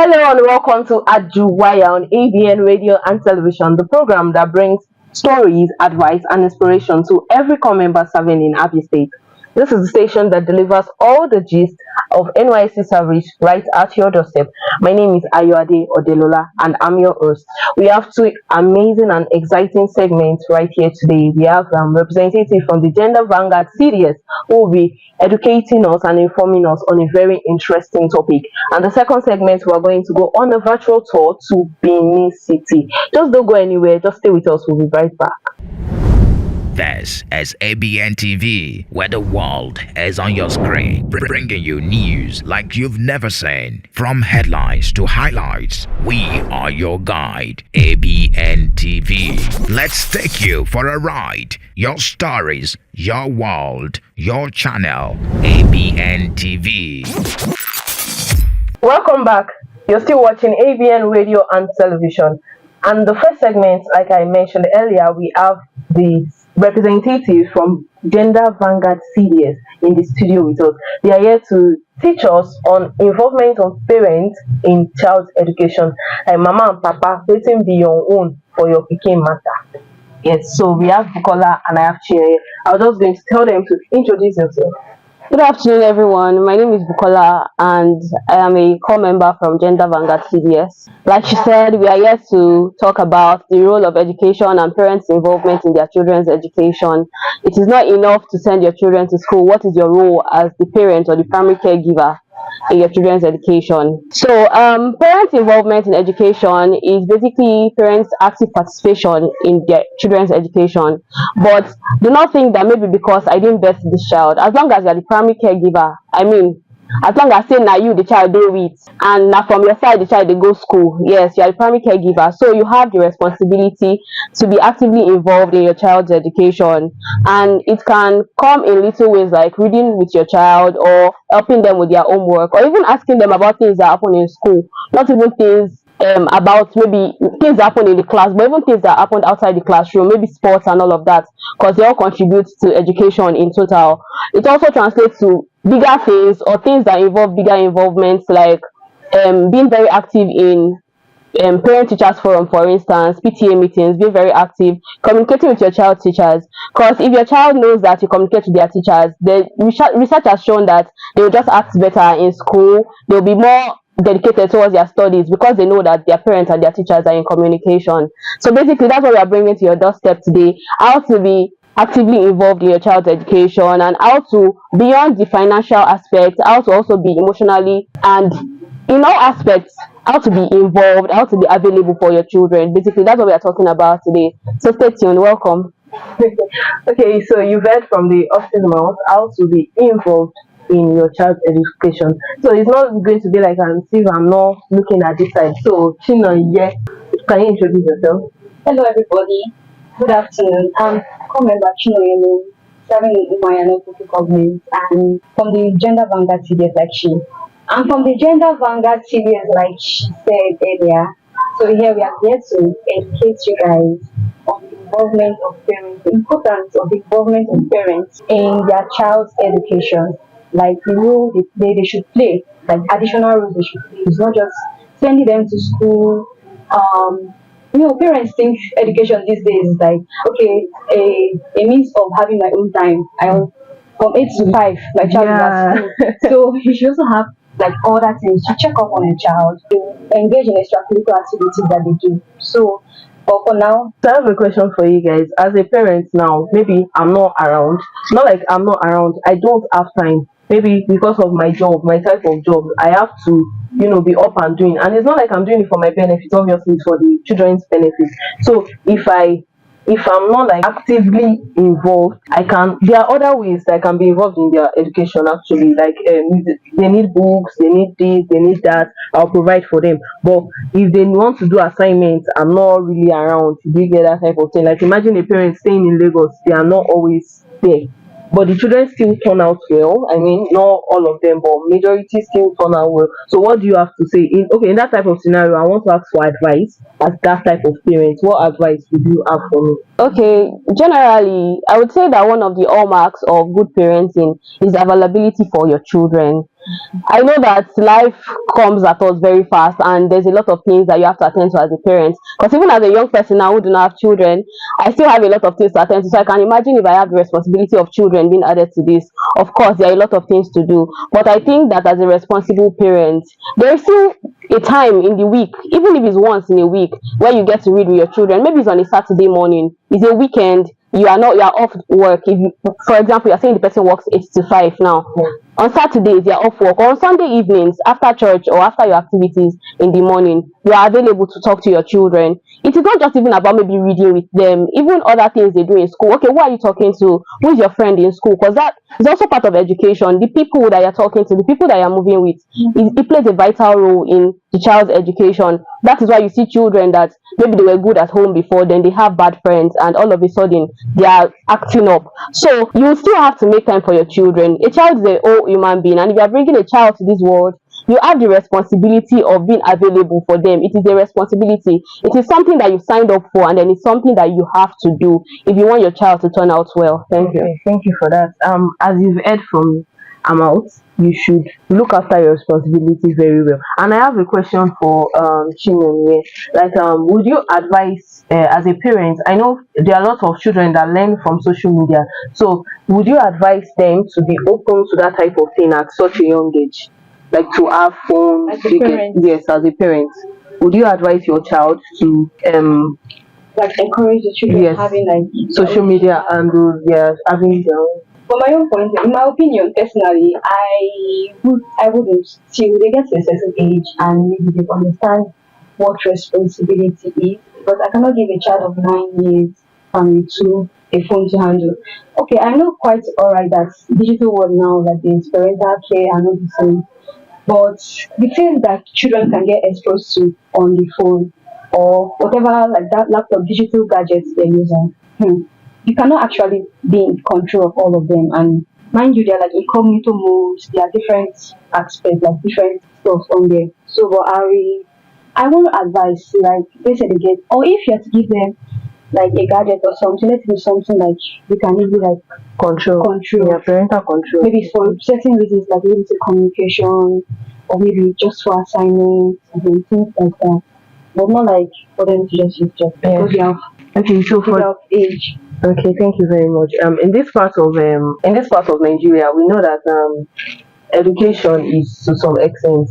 Hello and welcome to Ajuwaya on ABN Radio and Television, the program that brings stories, advice, and inspiration to every core member serving in Abia State. This is the station that delivers all the gist of NYC service right at your doorstep. My name is Ayoade Odelola and I'm your host. We have two amazing and exciting segments right here today. We have representative from the Gender Vanguard series who will be educating us and informing us on a very interesting topic. And the second segment, we're going to go on a virtual tour to Benin City. Just don't go anywhere, just stay with us, we'll be right back. This is ABN TV, where the world is on your screen, bringing you news like you've never seen. From headlines to highlights, we are your guide. ABN TV. Let's take you for a ride. Your stories, your world, your channel. ABN TV. Welcome back. You're still watching ABN Radio and Television. And the first segment, like I mentioned earlier, we have the representatives from Gender Vanguard CDS in the studio with us. They are here to teach us on involvement of parents in child education. Like Mama and Papa, waiting be your own for your pikin matter. Yes, so we have Bukola and I have Chineye. I was just going to tell them to introduce themselves. Good afternoon, everyone. My name is Bukola, and I am a core member from Gender Vanguard CDS. Like she said, we are here to talk about the role of education and parents' involvement in their children's education. It is not enough to send your children to school. What is your role as the parent or the primary caregiver in your children's education? So, parents' involvement in education is basically parents' active participation in their children's education. But do not think that maybe because I didn't birth this child, as long as you're the primary caregiver, as long as say now you the child do with, and now from your side the child they go school, yes, you are the primary caregiver, so you have the responsibility to be actively involved in your child's education. And it can come in little ways like reading with your child, or helping them with their homework, or even asking them about things that happen in school, not even things about maybe things that happen in the class, but even things that happened outside the classroom, maybe sports and all of that, because they all contribute to education in total. It also translates to bigger things or things that involve bigger involvements, like being very active in parent teachers forum, for instance, PTA meetings, being very active, communicating with your child teachers. Because if your child knows that you communicate with their teachers, the research has shown that they will just act better in school. They'll be more dedicated towards their studies because they know that their parents and their teachers are in communication. So basically, that's what we are bringing to your doorstep today: how to be actively involved in your child's education, and how to, beyond the financial aspect, how to also be emotionally and in all aspects, how to be involved, how to be available for your children. Basically, that's what we are talking about today. So stay tuned. Welcome. Okay, so you've heard from the office mouth how to be involved in your child's education. So it's not going to be like I'm not looking at this side. So Chino, yeah, can you introduce yourself? Hello, everybody. Good afternoon. I'm co-member Chinoyeno, serving in Ajuwaya local government, and from the Gender Vanguard series, like she. I'm from the Gender Vanguard series, like she said earlier. So here we are here to educate you guys on the involvement of parents, the importance of the involvement of parents in their child's education, like the role they should play, like additional roles they should play. It's not just sending them to school. Parents think education these days is like, okay, a means of having my own time. From 8 to 5, my child is at school. So you should also have like other things to check up on your child, to engage in extracurricular activities that they do. So, but for now, so I have a question for you guys. As a parent now, maybe I'm not around. Not like I'm not around. I don't have time. Maybe because of my job, my type of job, I have to, be up and doing. And it's not like I'm doing it for my benefit. Obviously, it's for the children's benefit. So if I'm not like actively involved, there are other ways that I can be involved in their education actually. Like they need books, they need this, they need that, I'll provide for them. But if they want to do assignments, I'm not really around to do that type of thing. Like imagine a parent staying in Lagos, they are not always there. But the children still turn out well. I mean, not all of them, but majority still turn out well. So what do you have to say? In that type of scenario, I want to ask for advice as that type of parent. What advice would you have for me? Okay, generally, I would say that one of the hallmarks of good parenting is availability for your children. I know that life comes at us very fast, and there's a lot of things that you have to attend to as a parent. Because even as a young person now who do not have children, I still have a lot of things to attend to. So I can imagine if I have the responsibility of children being added to this. Of course, there are a lot of things to do. But I think that as a responsible parent, there is still a time in the week, even if it's once in a week, where you get to read with your children. Maybe it's on a Saturday morning, it's a weekend, you are off work. If you, for example, you're saying the person works 8 to 5 now, on Saturdays you're off work, or on Sunday evenings after church or after your activities in the morning, you are available to talk to your children. It is not just even about maybe reading with them, even other things they do in school. Okay, who are you talking to? Who is your friend in school? Because that is also part of education. The people that you're talking to, the people that you're moving with, it plays a vital role in the child's education. That is why you see children that maybe they were good at home before, then they have bad friends, and all of a sudden they are acting up. So you still have to make time for your children. A child is a whole human being, and if you are bringing a child to this world, you have the responsibility of being available for them. It is a responsibility. It is something that you signed up for, and then it's something that you have to do if you want your child to turn out well. Thank you. Okay, thank you for that. As you've heard from Amount, you should look after your responsibilities very well. And I have a question for Chinwe here. Like, would you advise as a parent? I know there are a lot of children that learn from social media. So, would you advise them to be open to that type of thing at such a young age, like to have phones? As a parent, Yes, as a parent, would you advise your child to like encourage the children yes, having like social media and yes, having their own. from my own point, in my opinion, personally, I wouldn't till they get to a certain age and maybe they understand what responsibility is. Because I cannot give a child of 9 years family to a phone to handle. Okay, I know quite alright that digital world now, like the parental care and all the same. But the things that children can get exposed to on the phone or whatever, like that laptop, digital gadgets they're using, you cannot actually be in control of all of them. And mind you, they're like incognito modes, there are different aspects, like different stuff on there. So, but I want to advise, like they said again, or if you have to give them like a gadget or something, let it be something like you can easily like control. Yeah, parental control. Maybe for certain reasons, like maybe to communication, or maybe just for assignments and things like that. But not like for them to just use just because they have Okay, so for of age. okay, thank you very much. In this part of Nigeria, we know that education is to some extent,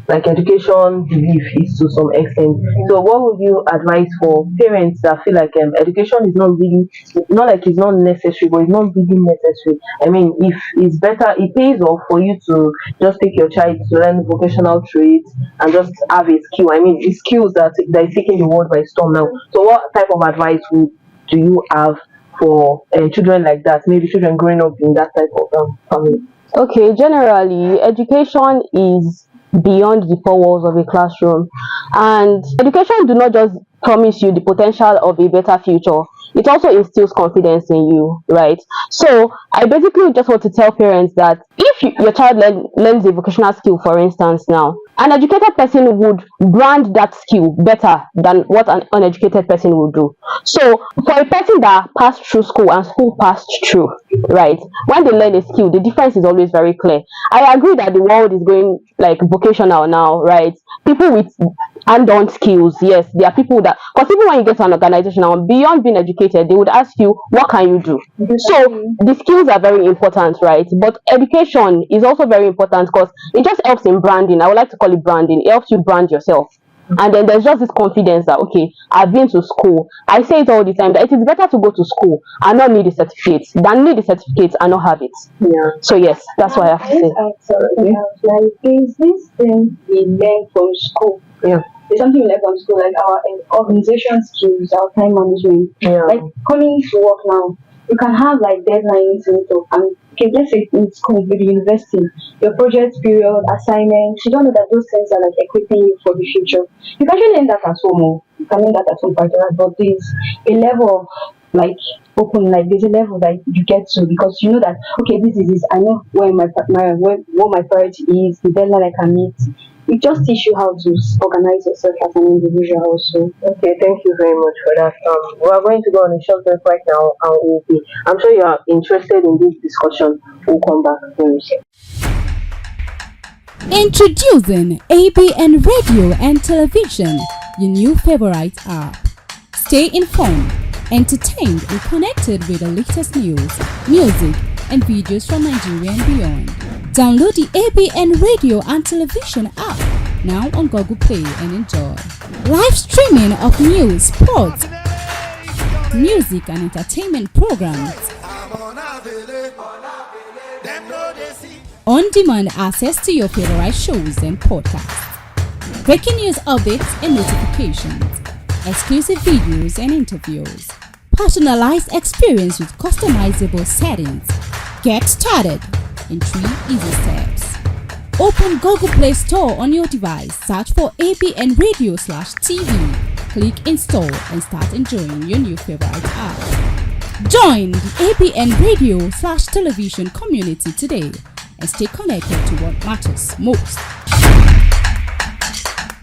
like education belief is to some extent. So, what would you advise for parents that feel like education is not really, not like it's not necessary, but it's not really necessary? I mean, if it's better, it pays off for you to just take your child to learn vocational trades and just have a skill. I mean, it's skills that is taking the world by storm now. So, what type of advice do you have for children like that? Maybe children growing up in that type of family. Okay, generally, education is beyond the four walls of a classroom, and education do not just promise you the potential of a better future. It also instills confidence in you, right? So I basically just want to tell parents that if your child learns a vocational skill, for instance, now, an educated person would brand that skill better than what an uneducated person would do. So for a person that passed through school and school passed through, right, when they learn a skill, the difference is always very clear. I agree that the world is going like vocational now, right? People with hand-on skills, yes, there are people that, because even when you get to an organization now, beyond being educated, they would ask you, what can you do? So the skills are very important, right? But education is also very important because it just helps in branding. I would like to call it branding. It helps you brand yourself. And then there's just this confidence that, okay, I've been to school. I say it all the time that it is better to go to school and not need a certificate than need a certificate and not have it. Yeah. So yes, that's what I have to say. Something else, like there's this thing we learn from school. Yeah. There's something we learn from school, like our organization skills, our time management. Yeah. Like coming to work now, you can have like deadlines and stuff. And okay, let's say in school, maybe university, your project period, assignments, you don't know that those things are like equipping you for the future. You can actually learn that at home. You can learn that at home, but there's a level of like open, like there's a level that you get to because you know that okay, this is this. I know where what my priority is, the deadline I can meet. It just teach you how to organize yourself as an individual also. Okay, thank you very much for that. We are going to go on a short break right now, and I'm sure you are interested in this discussion. We'll come back very soon. Introducing ABN Radio and Television, your new favorite app. Stay informed, entertained, and connected with the latest news, music, and videos from Nigeria and beyond. Download the ABN Radio and Television app now on Google Play and enjoy. Live streaming of news, sports, music, and entertainment programs. On-demand access to your favorite shows and podcasts. Breaking news updates and notifications. Exclusive videos and interviews. Personalized experience with customizable settings. Get started in 3 easy steps. Open Google Play Store on your device. Search for ABN Radio/TV. Click install and start enjoying your new favorite app. Join the ABN Radio/Television community today and stay connected to what matters most.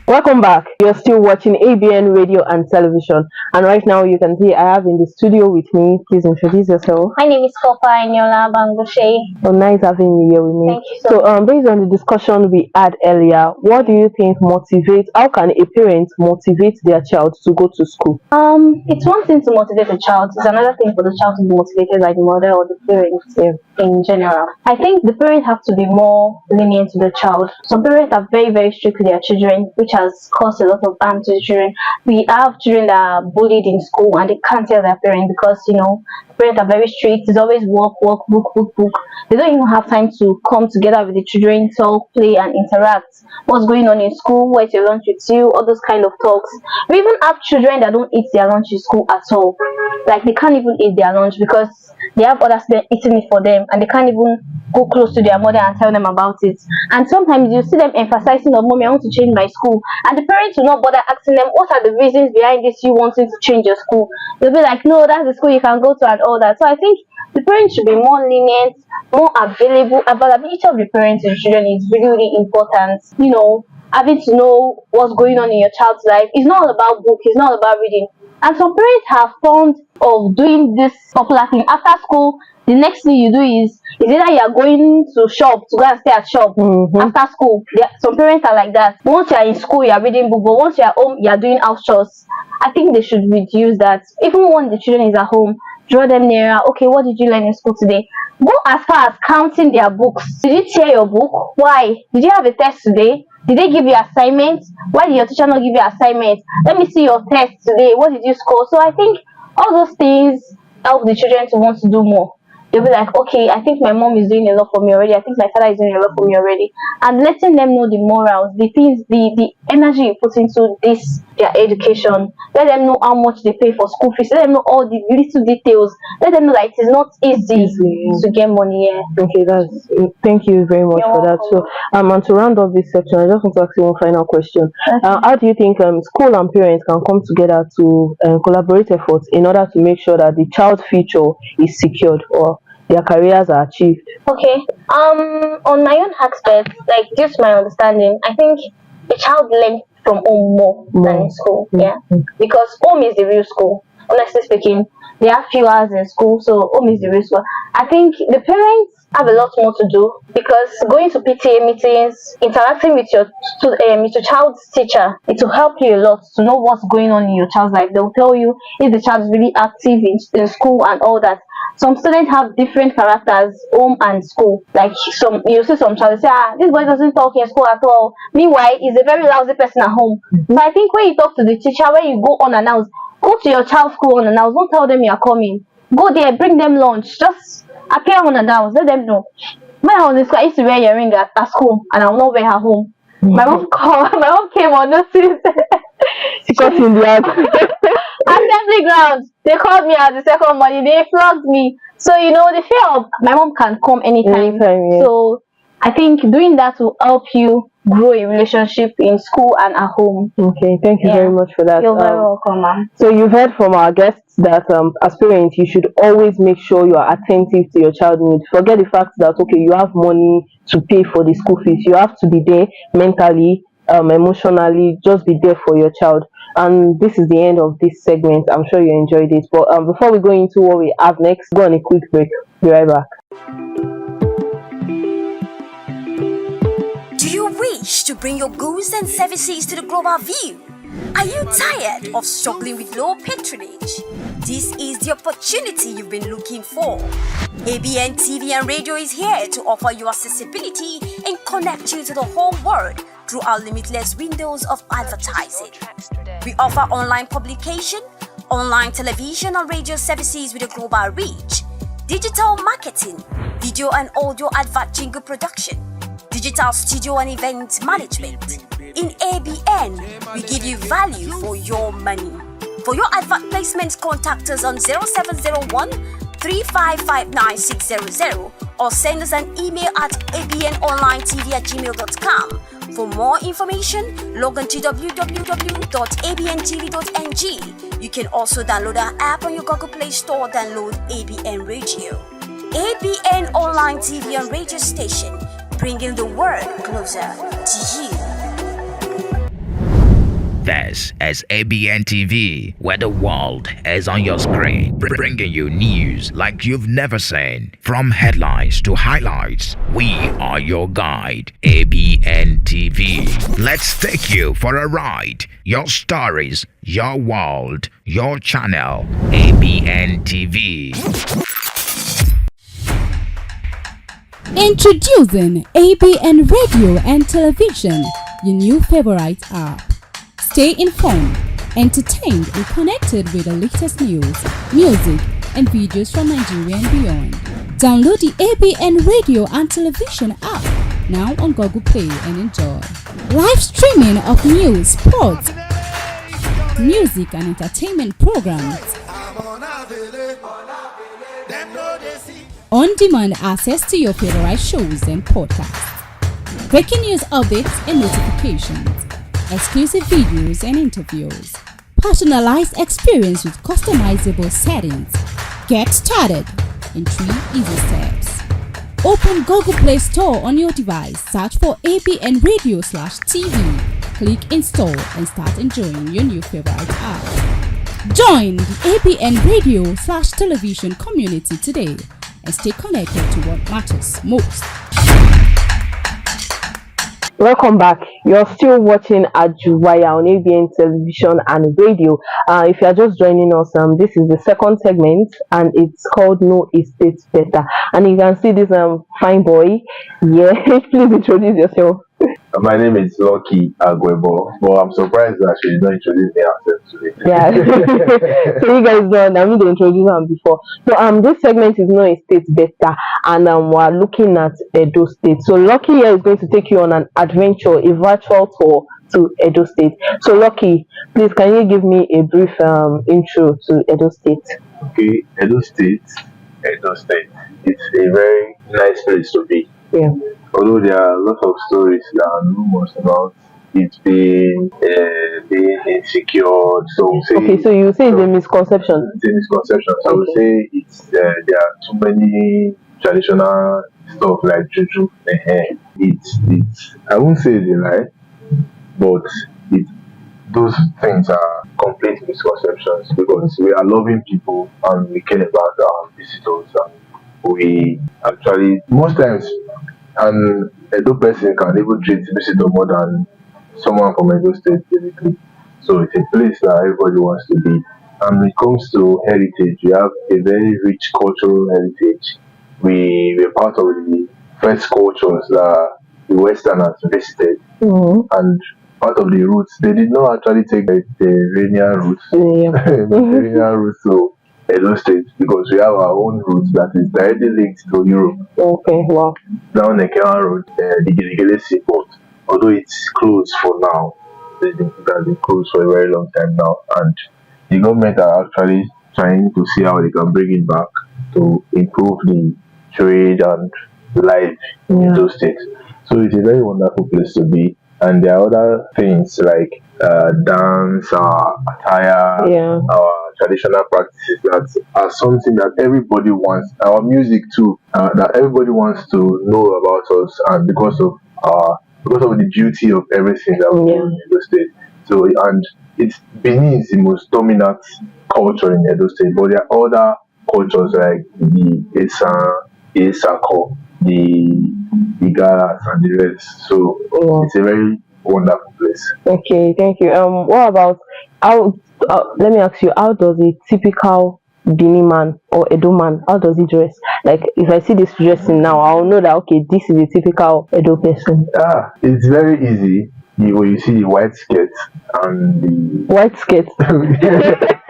Welcome back. You're still watching ABN Radio and Television, and right now you can see I have in the studio with me. Please introduce yourself. My name is Kopa Eniola Bangoshe. Oh, nice having you here with me. Thank you so So, based on the discussion we had earlier, what do you think motivates? How can a parent motivate their child to go to school? It's one thing to motivate a child. It's another thing for the child to be motivated by the mother or the parents in general. I think the parents have to be more lenient to the child. Some parents are very, very strict to their children, which has caused a lot of harm to the children. We have children that are bullied in school and they can't tell their parents because, parents are very strict. It's always work, book. They don't even have time to come together with the children, talk, play, and interact. What's going on in school? Where's your lunch with you? All those kind of talks. We even have children that don't eat their lunch in school at all. Like they can't even eat their lunch because they have other students eating it for them, and they can't even go close to their mother and tell them about it. And sometimes you see them emphasizing, "Oh, mommy, I want to change my school," and the parents will not bother asking them what are the reasons behind this you wanting to change your school. They'll be like, "No, that's the school you can go to," and all that. So I think the parents should be more lenient, more available. Availability of the parents and children is really, really important. Having to know what's going on in your child's life. It's not all about book. It's not all about reading. And some parents have fond of doing this popular thing after school. The next thing you do is either you are going to shop to go and stay at shop after school. Some parents are like that. Once you are in school, you are reading book, but once you are home, you are doing house chores. I think they should reduce that. Even when the children is at home, draw them nearer. Okay, what did you learn in school today? Go as far as counting their books. Did you tear your book? Why? Did you have a test today? Did they give you assignments? Why did your teacher not give you assignments? Let me see your test today. What did you score? So I think all those things help the children to want to do more. They'll be like, okay, I think my mom is doing a lot for me already. I think my father is doing a lot for me already. And letting them know the morals, the things, the energy you put into this, their education. Let them know how much they pay for school fees. Let them know all the little details. Let them know that it is not easy to get money here. Okay, thank you very much for that. So, and to round up this section, I just want to ask you one final question. How do you think school and parents can come together to collaborate efforts in order to make sure that the child's future is secured or their careers are achieved? Okay. On my own aspect, like due to my understanding, I think a child learns from home more than in school. Yeah. Because home is the real school. Honestly speaking, they have few hours in school, so home is the real school. I think the parents have a lot more to do because going to PTA meetings, interacting with your child's teacher, it will help you a lot to know what's going on in your child's life. They'll tell you if the child is really active in school and all that. Some students have different characters, home and school. Like you see some child say, this boy doesn't talk in school at all. Meanwhile, he's a very lousy person at home. So I think when you talk to the teacher, when you go unannounced, go to your child's school unannounced. Don't tell them you are coming. Go there, bring them lunch. Just appear unannounced. Let them know. When I was in school, I used to wear earring at school, and I will not wear her home. My mom came on notice. She got in the act. Assembly ground. They called me at the second morning. They flogged me. So the fear of my mom can come anytime. Yeah. So I think doing that will help you grow a relationship in school and at home. Okay, thank you very much for that. You're very welcome, ma'am. So you've heard from our guests that as parents, you should always make sure you are attentive to your child's needs. Forget the fact that you have money to pay for the school fees. You have to be there mentally, emotionally, just be there for your child. And this is the end of this segment. I'm sure you enjoyed it. But before we go into what we have next, go on a quick break. Be right back. Do you reach to bring your goods and services to the global view? Are you tired of struggling with low patronage? This is the opportunity you've been looking for. ABN TV and radio is here to offer you accessibility and connect you to the whole world through our limitless windows of advertising. We offer online publication, online television and radio services with a global reach, digital marketing, video and audio advert jingle production, digital studio and event management. In ABN, we give you value for your money. For your advert placements, contact us on 0701 3559600 or send us an email at abnonlinetv@gmail.com. For more information, log on to www.abntv.ng. You can also download our app on your Google Play Store. Download ABN Radio. ABN Online TV and Radio Station, bringing the world closer to you. This is ABN TV, where the world is on your screen, bringing you news like you've never seen. From headlines to highlights, we are your guide. ABN TV. Let's take you for a ride. Your stories, your world, your channel. ABN TV. Introducing ABN Radio and Television, your new favorite app. Stay informed, entertained, and connected with the latest news, music, and videos from Nigeria and beyond. Download the ABN Radio and Television app now on Google Play and enjoy. Live streaming of news, sports, music, and entertainment programs. On-demand access to your favorite shows and podcasts. Breaking news updates and notifications. Exclusive videos and interviews. Personalized experience with customizable settings. Get started in 3 easy steps. Open Google Play Store on your device. Search for ABN Radio/TV. Click install and start enjoying your new favorite app. Join the ABN Radio/Television community today and stay connected to what matters most. Welcome back. You're still watching Ajuwaya on ABN Television and Radio. If you are just joining us, this is the second segment and it's called No Estate Better. And you can see this fine boy. Yeah, please introduce yourself. My name is Lucky Aguebo, but I'm surprised that she did not introduce me herself today. Yeah. So you guys know I mean to introduce her before. So this segment is No Estate Better, and we're looking at Edo State. So Lucky here is going to take you on an adventure, a virtual tour to Edo State. So Lucky, please can you give me a brief intro to Edo State? Okay, Edo State. It's a very nice place to be. Yeah. Although there are a lot of stories that are rumors about it being insecure. So okay, so you say it's a misconception. It's a misconception. So I would say it's there are too many traditional stuff like juju. It's I won't say it's a lie, but those things are complete misconceptions because we are loving people and we care about our visitors, and we actually most times and Edo person can even treat visitor more than someone from Edo State basically. So it's a place that everybody wants to be. And when it comes to heritage, we have a very rich cultural heritage. We're part of the first cultures that the Westerners visited. And part of the roots, they did not actually take the Mediterranean route. Mediterranean route to Edo State because we have our own route that is directly linked to Europe. Okay, wow. Down the Kenya Road, the Gelegele Seaport, although it's closed for now, it has been closed for a very long time now, and the government are actually trying to see how they can bring it back to improve the trade and life in those states. So it's a very wonderful place to be, and there are other things like dance, attire, our traditional practices that are something that everybody wants. Our music too, that everybody wants to know about us, and because of the beauty of everything that we do in Edo State. So Benin is the most dominant culture in Edo State, but there are other cultures like the Esako, the Igalas and the rest. So Oh, it's a very wonderful place. okay, thank you. What about how? Let me ask you, how does a typical Bini man or Edo man, how does he dress? Like, if I see this dressing now, I'll know that okay, this is a typical Edo person. It's very easy. When you see the white skirt and the White skirt.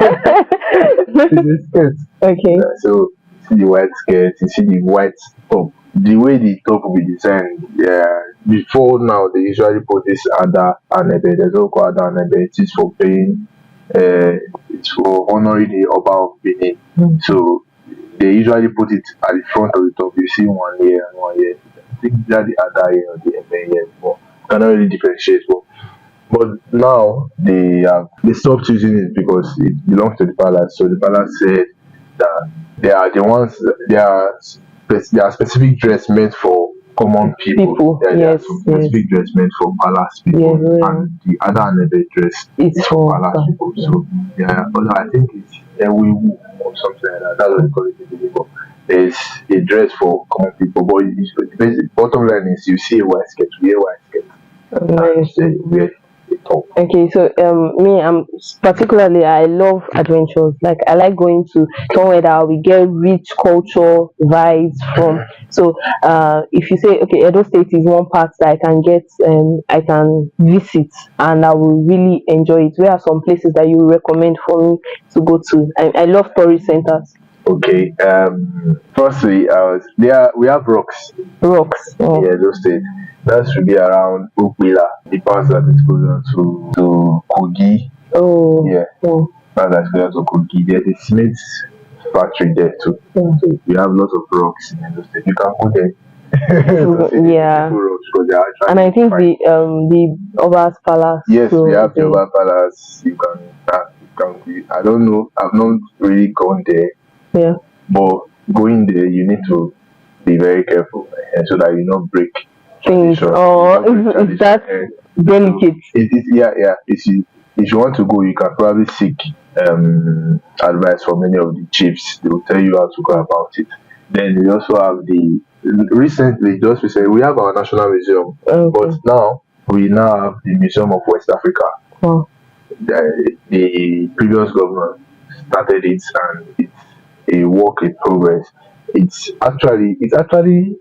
it's a skirt. Okay. So you see the white skirt, you see the white top. The way the top will be designed, yeah. Before now, they usually put this Ada and Ebe. There's also called Ada and Ebe. It is for paying, it's for honoring the Oba of Benin. So they usually put it at the front of the top. You see one here and one here. I think that the Ada here or the Ebe here, but you cannot really differentiate. But now they stopped using it because it belongs to the palace. So the palace said that they are the ones they are specific dress meant for common people. People, There are yes, some yes. specific dress meant for palace people, Yes, yeah. and the other another dress It's is for for palace people. So yeah, but I think it's Ewiwu or something like that. That's what they call it in Igbo. There's a dress for common people, but the basic bottom line is you see a white skirt, we wear white skirt, nice. and wear a top. Okay, so me, I'm particularly I love adventures. Like I like going to somewhere that we get rich culture vibes from. So if you say okay, Edo State is one part that I can get, I can visit, and I will really enjoy it. Where are some places that you recommend for me to go to? I love tourist centers. Okay. Firstly, we have rocks. Rocks. Oh. Yeah, those states. That should be around Upila, the pass that is closer to Kogi. Oh. Yeah, Oh. pass that is closer to Kogi. There's a cement factory there too. Mm. So we have lots of rocks in those states. You can go there. To see the Yeah. beautiful rocks because they are actually And I think fine. the Oba's Palace. Yes, too, we have the okay. Oba Palace. I don't know. I've not really gone there, Yeah. but going there, you need to be very careful so that you don't break Things. tradition. Oh, You don't break is that tradition. delicate? Yeah. If you want to go, you can probably seek advice from many of the chiefs. They will tell you how to go about it. Then we also have just recently, we have our national museum, Okay. but now we now have the Museum of West Africa. Oh. The previous governor started it, and it's a work in progress. It's actually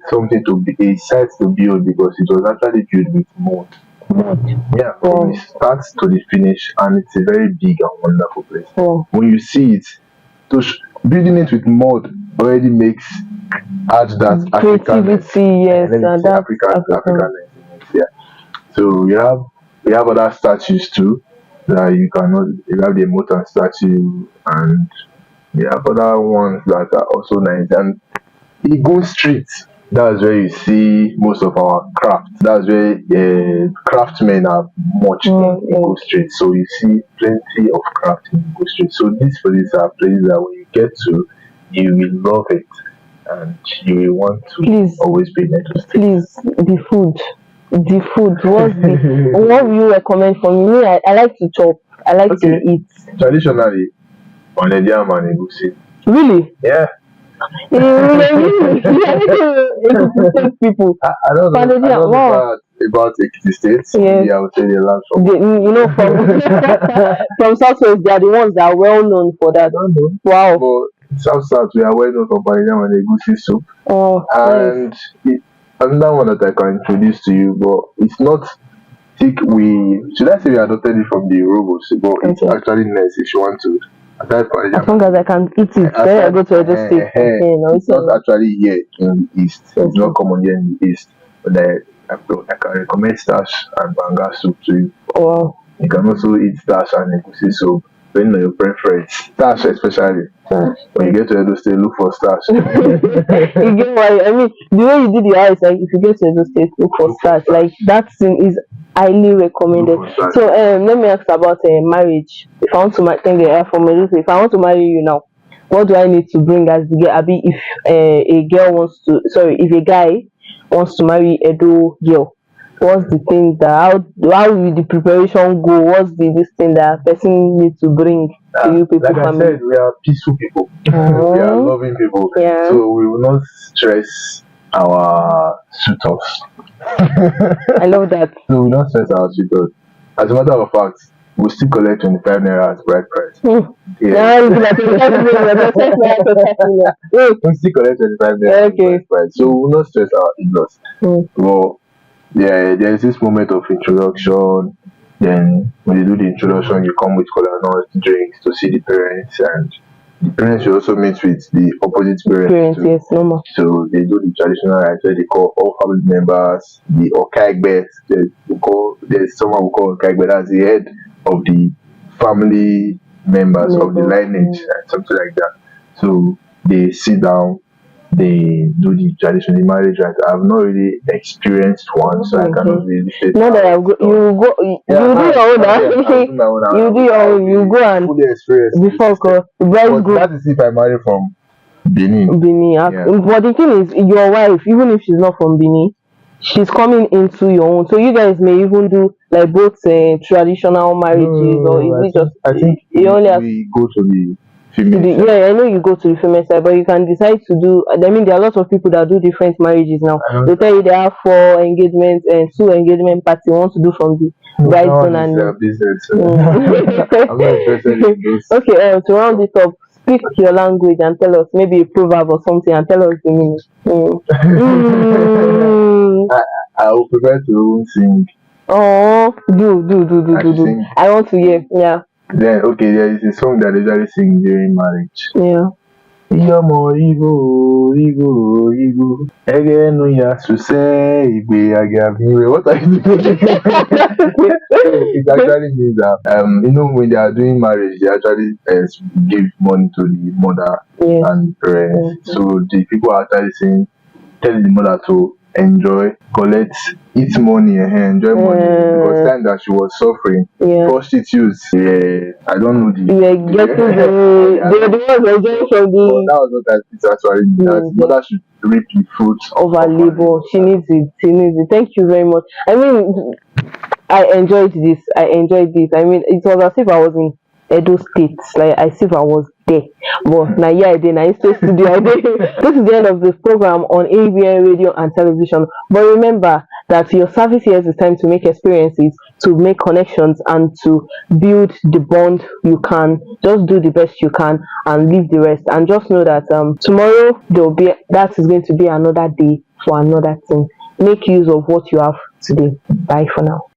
something to be a site to build because it was actually built with mud. Yeah, from the start to the finish, and it's a very big and wonderful place. Oh. When you see it, building it with mud already adds that Africanness. Creativity, yes, Let me and say that's African. Africanness in it, yeah. So we have other statues too that you have the Motan statue, and we have other ones that are also nice. And Igbo Street, that's where you see most of our craft. That's where craftsmen are much in Igbo Street. So you see plenty of craft in Igbo Street. So these places are places that when you get to, you will love it, and you will want to Please. always be next to it. Please, the food. The food. What will you recommend for me? I like to chop. I like to Okay. eat. Traditionally, on a jam and egusi. Really? Yeah. People. I don't know. Pounded I yam, don't wow. know about Ekiti States. Yes. Yeah, I would say they learn from. From Southwest, they are the ones that are well known for that. I don't know. Wow. But South, we are well known for Panajam and egusi soup. Oh, And another one that I can introduce to you, but it's not thick. Should I say we adopted it from the Robos? But it's Okay. actually nice if you want to. Aside Panajam, as long as I can eat it, then I go to Edo State. it's not actually here in the East. It's not common here in the East. But I can recommend stash and banga soup to you. Wow. You can also eat stash and egusi soup, depending on your preference. Stash especially. When you get to Edo State, look for stash. You get why? I mean, the way you did the eyes, like if you get to Edo State, look for starch. Like that thing is highly recommended. So let me ask about marriage. If I want to if I want to marry you now, what do I need to bring as the girl? Abi, if if a guy wants to marry Edo girl, what's the thing that how will the preparation go? What's this thing that person needs to bring to you people? Like I said, we are peaceful people. We are loving people. Yeah. So we will not stress our suitors. I love that. So we don't stress our suitors. As a matter of fact, we still collect 25 naira as bride price. Yeah. Now it's like 25 million, 25 naira, 25 million. We still collect 25 naira as Okay. bride price. So we will not stress our in-laws. Well, yeah, there is this moment of introduction. Then when you do the introduction, you come with kola nuts, drinks to see the parents, and the parents will also meet with the opposite parents Parents, too. yes, normal. So they do the traditional rites where they call all family members, the Okaigbe. There's someone we call Okaigbe, that's the head of the family members of the lineage, and something like that. So they sit down, they do the traditional marriage rite. I've not really experienced one, so I cannot really say. Now that you do your own, you do your own, you go and fully experience before the but bridegroom. that is if I marry from Benin. Yeah. But the thing is, your wife, even if she's not from Benin, she's coming into your own. So you guys may even do like both traditional marriages, or is it just? I think you only have we go to the female side. yeah, I know you go to the female side, but you can decide to do. I mean, there are a lot of people that do different marriages now. They tell you they have 4 engagements and 2 engagement parties. Want to do from the bride zone and business. I'm not interested in those. okay. To round it up, speak your language and tell us maybe a proverb or something and tell us the meaning. I would prefer to sing. Oh, do. Sing. I want to hear. Yeah. Then okay, there is a song that they usually sing during marriage. Yeah. Iyomo Igbo Egenu ya suse igbe agabiwe. What are you doing? It actually means that when they are doing marriage, they actually give money to the mother and parents. So the people are actually saying, tell the mother to enjoy, collect, eat money, enjoy money, because time that she was suffering, prostitutes. I don't know the. Getting the ones enjoying from the. But that was what I think actually. That mother should reap the fruits of her labor. She needs it. Thank you very much. I mean, I enjoyed this. I mean, it was as if I was in Edo State, like as if I was there. But now, yeah, then I still studio. This is the end of this program on ABN Radio and Television. But remember that your service here is the time to make experiences, to make connections, and to build the bond you can. Just do the best you can and leave the rest. And just know that tomorrow that is going to be another day for another thing. Make use of what you have today. Bye for now.